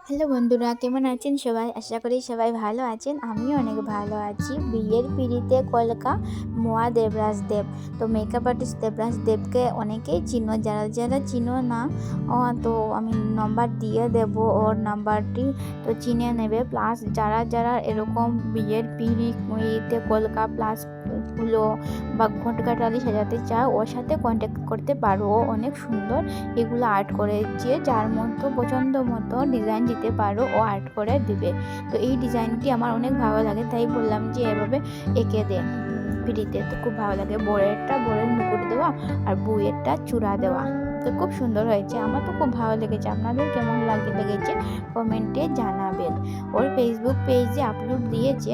Hello বন্ধুরা, কেমন আছেন সবাই? আশা করি সবাই ভালো আছেন। আমিও অনেক ভালো আছি। বিয়ের পিঁড়িতে কলকা মোয়া দেবরাজ দেব। তো মেকআপ আর্টিস্ট দেবরাজ দেবকে অনেকেই চিনো, যারা যারা চিনো না তো আমি নাম্বার দিয়ে দেব, ওর নাম্বারটি তো চিনে নেবে। প্লাস যারা যারা এরকম বিয়ের পিঁড়িতে কলকা প্লাস ফুলো বা ঘটকাটালি সাজাতে চাও, ওর সাথে কন্ট্যাক্ট করতে পারো। ও অনেক সুন্দর এগুলো আর্ট করেছে, যার মতো পছন্দ মতো ডিজাইন দিতে পারো, ও আর্ট করে দিবে। তো এই ডিজাইনটি আমার অনেক ভালো লাগে, তাই বললাম যে এভাবে এঁকে দে পিঁড়িতে। তো খুব ভালো লাগে। বরের মুকুট দেওয়া আর বউয়েরটা চূড়া দেওয়া, তো খুব সুন্দর হয়েছে। আমার তো খুব ভালো লেগেছে। আপনাদের কেমন লেগেছে কমেন্টে জানাবেন। ওর ফেসবুক পেজে আপলোড দিয়েছে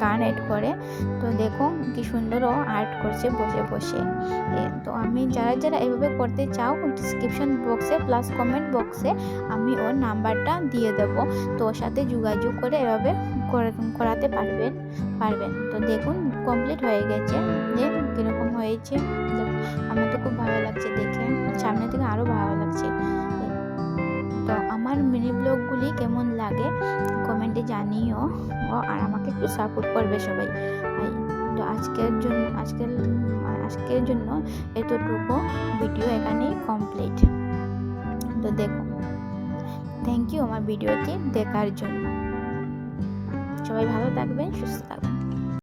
গান এড করে। তো দেখো কি সুন্দর ও আর্ট করছে বসে বসে। তো আমি যারা যারা এভাবে করতে চাও, ডিসক্রিপশন বক্সে প্লাস কমেন্ট বক্সে আমি ওর নাম্বারটা দিয়ে দেব। তো ওর সাথে যোগাযোগ করে এভাবে করাতে পারবেন। তো দেখুন কমপ্লিট হয়ে গেছে, যে কীরকম হয়েছে। আমার তো খুব ভালো লাগছে দেখে, সামনে থেকে আরও ভালো লাগছে। তো আমার মিনি ব্লগগুলি কেমন লাগে কমেন্টে জানিও, আর আমাকে একটু সাপোর্ট করবে সবাই। তো আজকের জন্য এতটুকু ভিডিও এখানেই কমপ্লিট। তো দেখো, থ্যাংক ইউ আমার ভিডিওটি দেখার জন্য। সবাই ভালো থাকবেন, সুস্থ থাকবেন।